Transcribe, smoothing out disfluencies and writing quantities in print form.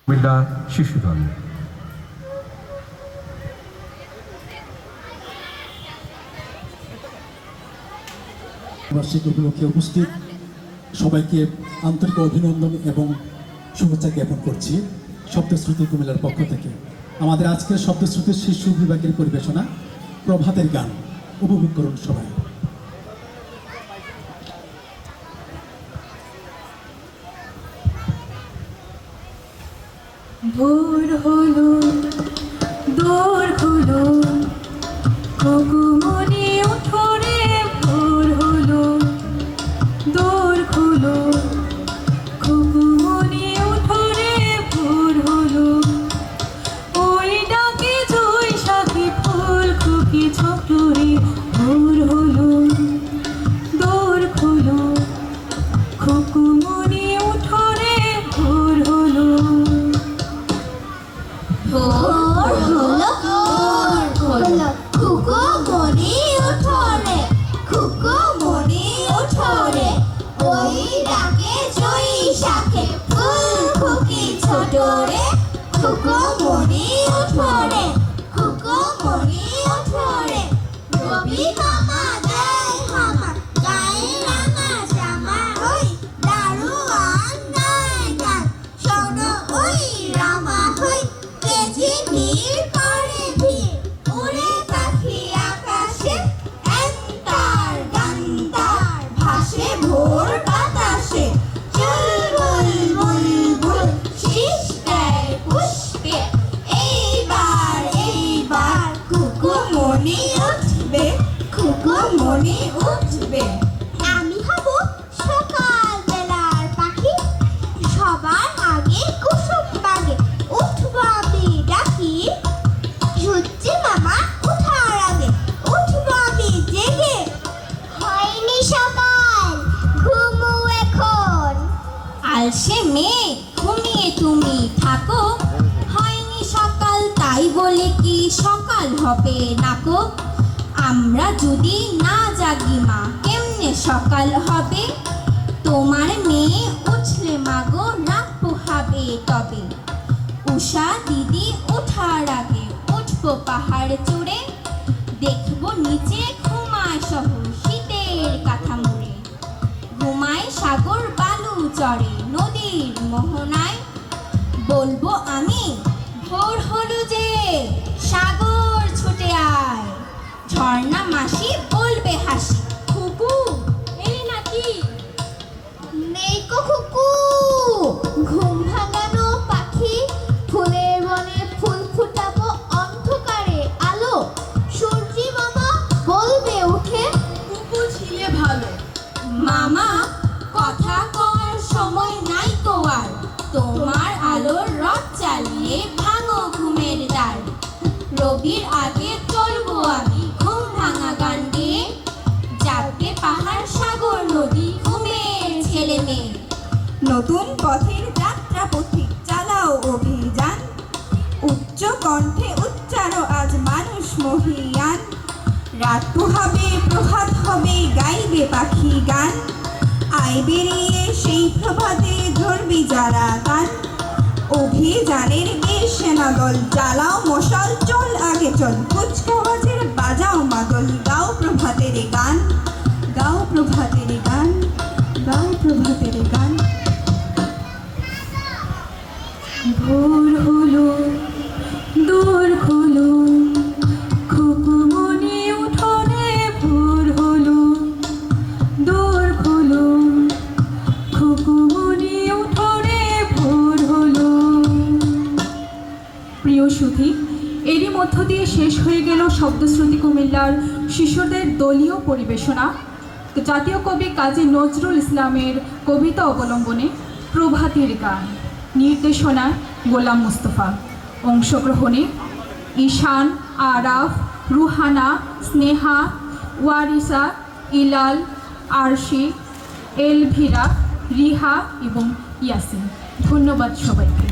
কুমিল্লা শিশুদল। বার্ষিক উপলক্ষে উপস্থিত সবাইকে আন্তরিক অভিনন্দন এবং শুভেচ্ছা জ্ঞাপন করছি শব্দশ্রুতি কুমিল্লার পক্ষ থেকে। আমাদের আজকের শব্দশ্রুতির শীর্ষ বিভাগের পরিবেশনা প্রভাতের গান, উপভোগ করুন সবাই। ভোর হলো, দোর খুলো, কুকুমনি ওঠো রে। ভোর হলো, দোর খুলো, কুকুমনি ওঠো রে। ভোর হলো, ওই ডাকে জয় সাথী ফুল খুকি ছোট রে। ভোর হলো, দোর খুলো, কুকুমনি ওঠো রে। ভোর হলো, ভোর হলো, ভোর হলো, খুকু মনি ওঠো রে, খুকু মনি ওঠো রে। ওই ডাকে জয়ী শাখে ফুল খুকি ছোট রে। খুকু মনি ওঠো রে, খুকু মনি ওঠো রে। রবি মামা দেয় হামা, গায়ে রাঙা জামা। ওই দারুয়ান গায় গান, শোনো ওই রামা হই। ঝিমির করে ভিড়, উড়ে পাখি আকাশে। এন্তার গান্তার ভাসে ভোর বাতাসে। চুলবুল বুলবুল শীষ দেয় পুষ্পে। এইবার এইবার খুকুমনি উঠবে, খুকুমনি উঠবে। আমি হব সকাল বেলার পাখি, সবার আগে কুসুম বাগে উঠবো আমি ডাকি। সূর্যি মামা উঠার আগে উঠবো আমি জেগে। হয়নি সকাল, ঘুমো এখন। আলসে মেয়ে ঘুমিয়ে তুমি থাকো। হয়নি সকাল তাই বলে কি সকাল হবে নাকো। আমরা যদি না জাগি মা কেমনে সকাল হবে। তোমার মেয়ে উঠলে মাগো রাত পোহাবে তবে। উষা দিদি ওঠার আগে উঠবো পাহাড় চড়ে। দেখবো নিচে ঘুমায় শহর শীতের কাঁথা মুড়ে। ঘুমায় সাগর বালু চড়ে নদীর মোহনায়। বলবো আমি ভোর হলো যে সাগর ছুটে আয়। ঝর্ণা মাসি বলবে হাসি, খুকু এলি নাকি। নেই কো খুকু, ঘুম ভাঙানো পাখি। ফুলের বনে ফুল ফুটাবো অন্ধকারে আলো। সূর্যি মামা বলবে উঠে, কুকুর ছিলে ভালো। মামা কথা কওয়ার সময় নাই তো আর। তোমার আলোর রথ চালিয়ে ভাঙো ঘুমের দ্বার। রবির আগে চলবো আমি ঘুম ভাঙা গান গেয়ে। জাগবে পাহাড় সাগর নদী ঘুমের ছেলে মেয়ে। নতুন পথের যাত্রা পথিক চালাও অভিযান। উচ্চ কণ্ঠে উচ্চারো আজ মানুষ মহিয়ান। রাত পোহাবে প্রভাত হবে গাইবে পাখি গান। আয় বেরিয়ে সেই প্রভাতে ধরবি যারা গান। অভিযানের বীর সেনাদল চালাও মশাল চল আগে চল। কুচকাওয়াজের বাজাও মাদল, গাও প্রভাতের গান, গাও প্রভাতের গান, গাও প্রভাতের গান। ভোর হলো, দোর খুলো, খুকুমনি উঠো রে। ভোর হলো, দোর খুলো, খুকুমনি উঠো রে। ভোর হলো। প্রিয় সুধী, এরই মধ্য দিয়ে শেষ হয়ে গেল শব্দশ্রুতি কুমিল্লার শিশুদের দলীয় পরিবেশনা। তো জাতীয় কবি কাজী নজরুল ইসলামের কবিতা অবলম্বনে প্রভাতের গান, নির্দেশনা গোলাম মুস্তফা। অংশগ্রহণে ঈশান, আরাফ, রুহানা, স্নেহা, ওয়ারিসা, ইলাল, আরশি, এলভিরা, রিহা এবং ইয়াসিন। ধন্যবাদ সবাইকে।